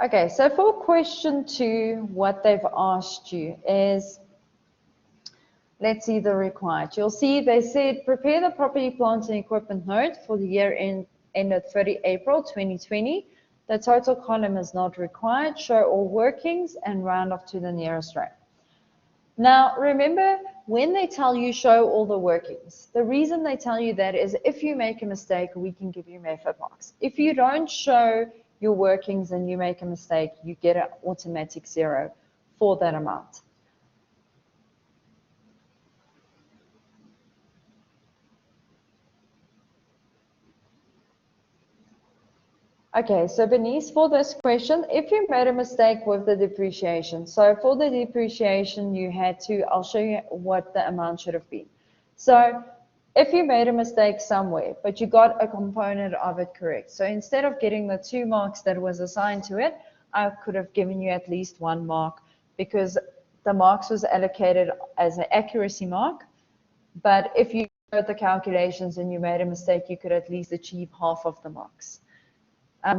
Okay, so for question 2, what they've asked you is, let's see the required. You'll see they said prepare the property, plant and equipment note for the year ended 30 April 2020. The total column is not required. Show all workings and round off to the nearest row. Now, remember, when they tell you show all the workings, the reason they tell you that is if you make a mistake, we can give you method marks. If you don't show your workings and you make a mistake, you get an automatic 0 for that amount. Okay, so Bernice, for this question, if you made a mistake with the depreciation, so for the depreciation you had to, I'll show you what the amount should have been. So if you made a mistake somewhere, but you got a component of it correct, so instead of getting the 2 marks that was assigned to it, I could have given you at least 1 mark because the marks was allocated as an accuracy mark, but if you wrote the calculations and you made a mistake, you could at least achieve half of the marks.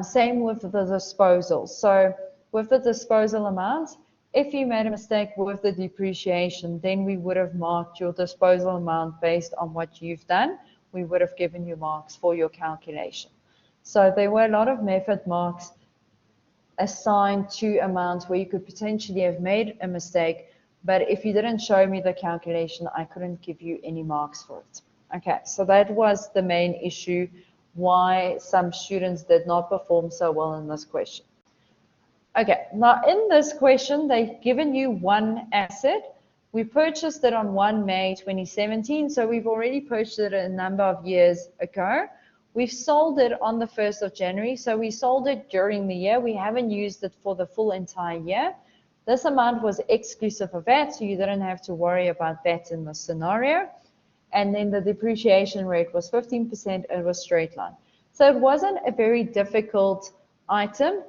Same with the disposal. So with the disposal amount, if you made a mistake with the depreciation, then we would have marked your disposal amount based on what you've done. We would have given you marks for your calculation. So there were a lot of method marks assigned to amounts where you could potentially have made a mistake, but if you didn't show me the calculation, I couldn't give you any marks for it. Okay, so that was the main issue why some students did not perform so well in this question. Okay, now in this question, they've given you one asset. We purchased it on 1 May 2017, so we've already purchased it a number of years ago. We've sold it on the 1st of January, so we sold it during the year. We haven't used it for the full entire year. This amount was exclusive of VAT, so you didn't have to worry about that in this scenario. And then the depreciation rate was 15%, it was straight line. So it wasn't a very difficult item,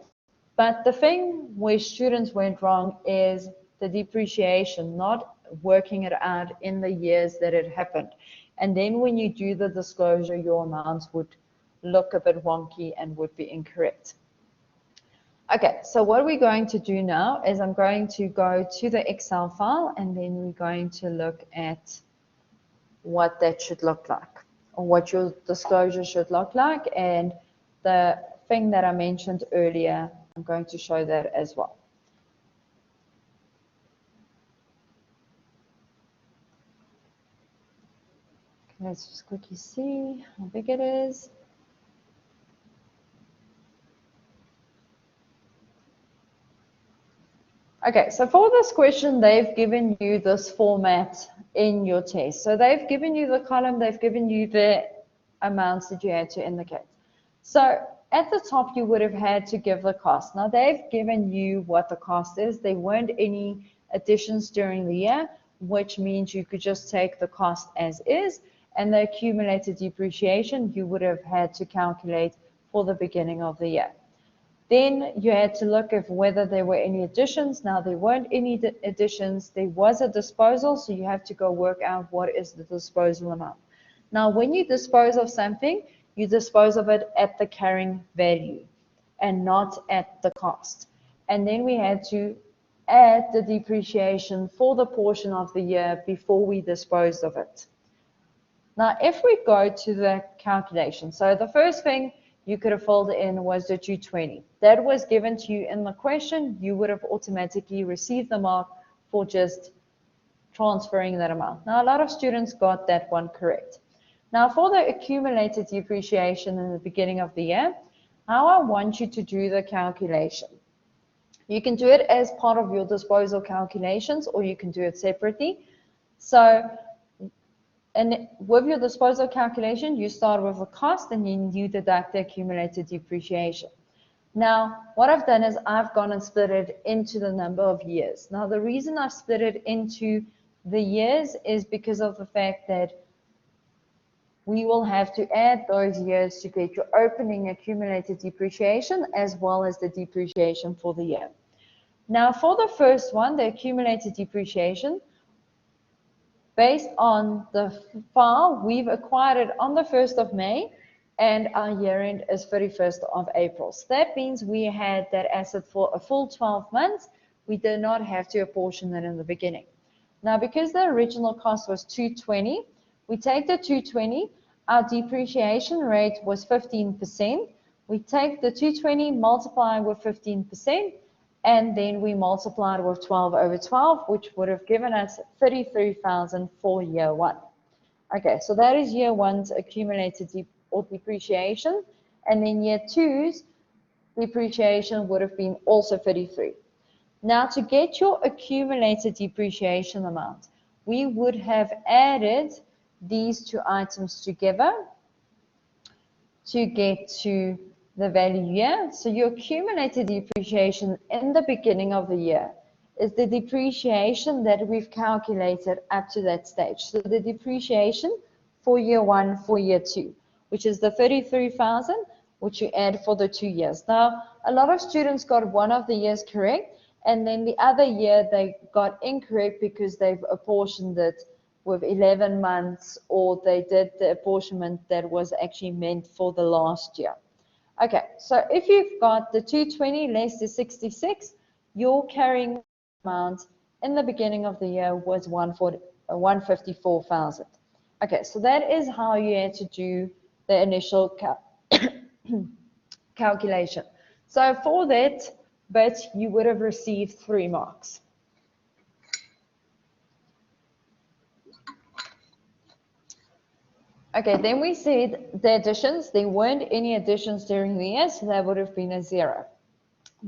but the thing where students went wrong is the depreciation, not working it out in the years that it happened. And then when you do the disclosure, your amounts would look a bit wonky and would be incorrect. Okay, so what we're going to do now is I'm going to go to the Excel file and then we're going to look at what that should look like, or what your disclosure should look like, and the thing that I mentioned earlier, I'm going to show that as well. Okay, let's just quickly see how big it is. Okay, so for this question, they've given you this format in your test. So they've given you the column, they've given you the amounts that you had to indicate. So at the top, you would have had to give the cost. Now they've given you what the cost is. There weren't any additions during the year, which means you could just take the cost as is, and the accumulated depreciation you would have had to calculate for the beginning of the year. Then you had to look at whether there were any additions. Now there weren't any additions. There was a disposal, so you have to go work out what is the disposal amount. Now when you dispose of something, you dispose of it at the carrying value and not at the cost. And then we had to add the depreciation for the portion of the year before we disposed of it. Now if we go to the calculation, so the first thing you could have filled in was the 220. That was given to you in the question. You would have automatically received the mark for just transferring that amount. Now, a lot of students got that one correct. Now, for the accumulated depreciation in the beginning of the year, how I want you to do the calculation. You can do it as part of your disposal calculations, or you can do it separately. So, and with your disposal calculation, you start with the cost and then you deduct the accumulated depreciation. Now, what I've done is I've gone and split it into the number of years. Now, the reason I've split it into the years is because of the fact that we will have to add those years to get your opening accumulated depreciation as well as the depreciation for the year. Now, for the first one, the accumulated depreciation, based on the file, we've acquired it on the 1st of May and our year end is 31st of April. So that means we had that asset for a full 12 months. We did not have to apportion it in the beginning. Now, because the original cost was 220, we take the 220, our depreciation rate was 15%. We take the 220, multiply with 15%, and then we multiplied with 12 over 12, which would have given us 33,000 for year one. Okay, so that is year one's accumulated depreciation, and then year two's depreciation would have been also 33. Now, to get your accumulated depreciation amount, we would have added these two items together to get to the value here. So your accumulated depreciation in the beginning of the year is the depreciation that we've calculated up to that stage. So the depreciation for year one, for year two, which is the 33,000, which you add for the 2 years. Now, a lot of students got one of the years correct, and then the other year they got incorrect because they've apportioned it with 11 months, or they did the apportionment that was actually meant for the last year. Okay, so if you've got the 220 less the 66, your carrying amount in the beginning of the year was 154,000. Okay, so that is how you had to do the initial calculation. So for that bit, you would have received 3 marks. Okay, then we said the additions, there weren't any additions during the year, so that would have been a 0.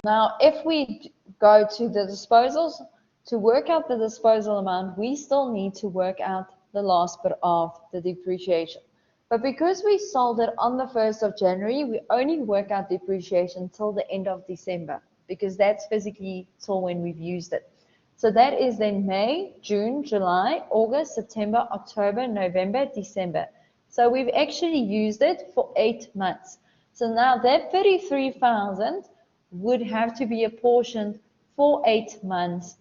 Now, if we go to the disposals, to work out the disposal amount, we still need to work out the last bit of the depreciation. But because we sold it on the 1st of January, we only work out depreciation till the end of December, because that's physically till when we've used it. So that is then May, June, July, August, September, October, November, December. So we've actually used it for 8 months. So now that 33,000 would have to be apportioned for 8 months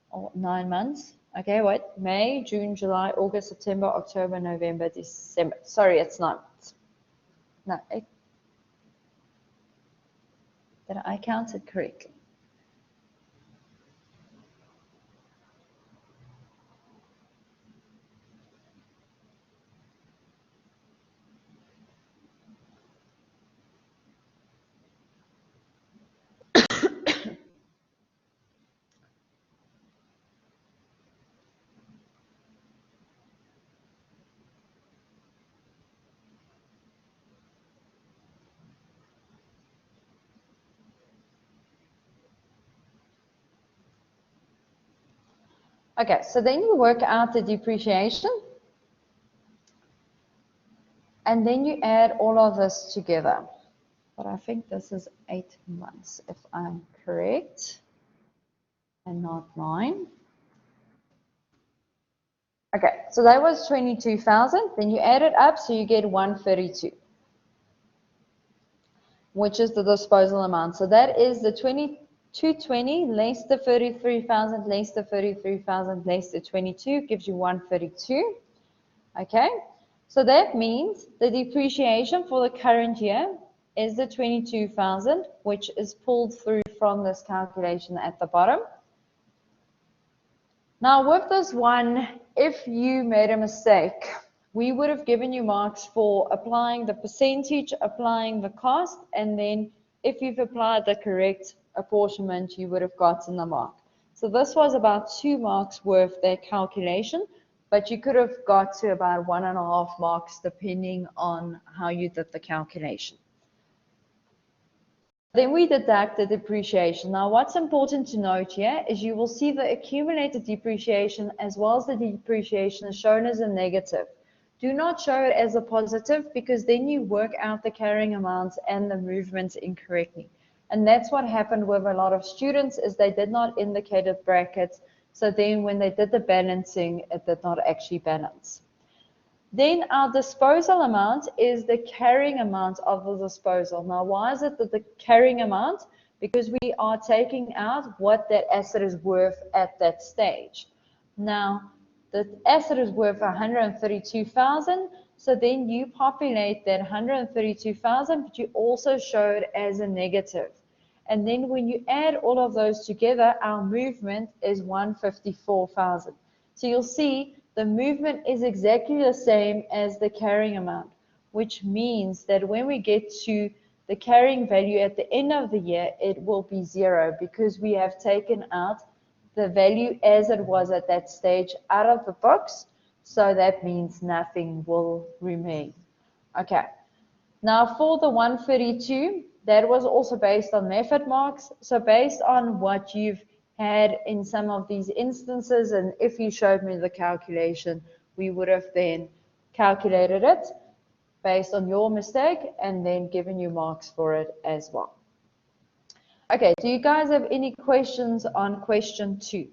or 9 months. Okay, what? May, June, July, August, September, October, November, December. Sorry, it's 9 months. No, 8. Did I count it correctly? Okay, so then you work out the depreciation, and then you add all of this together. But I think this is 8 months, if I'm correct, and not 9. Okay, so that was 22,000. Then you add it up, so you get 132, which is the disposal amount. So that is the 220 less the 33,000 less the 33,000 less the 22 gives you 132. Okay, so that means the depreciation for the current year is the 22,000, which is pulled through from this calculation at the bottom. Now with this one, if you made a mistake, we would have given you marks for applying the percentage, applying the cost, and then if you've applied the correct apportionment, you would have gotten the mark. So this was about 2 marks worth their calculation, but you could have got to about 1.5 marks depending on how you did the calculation. Then we deduct the depreciation. Now what's important to note here is you will see the accumulated depreciation as well as the depreciation is shown as a negative. Do not show it as a positive, because then you work out the carrying amounts and the movements incorrectly. And that's what happened with a lot of students, is they did not indicate it brackets. So then when they did the balancing, it did not actually balance. Then our disposal amount is the carrying amount of the disposal. Now, why is it the carrying amount? Because we are taking out what that asset is worth at that stage. Now, the asset is worth 132,000. So then you populate that 132,000, but you also show it as a negative. And then when you add all of those together, our movement is 154,000. So you'll see the movement is exactly the same as the carrying amount, which means that when we get to the carrying value at the end of the year, it will be 0 because we have taken out the value as it was at that stage out of the books. So that means nothing will remain. Okay. Now for the 132, that was also based on method marks. So based on what you've had in some of these instances, and if you showed me the calculation, we would have then calculated it based on your mistake and then given you marks for it as well. Okay, do you guys have any questions on question 2?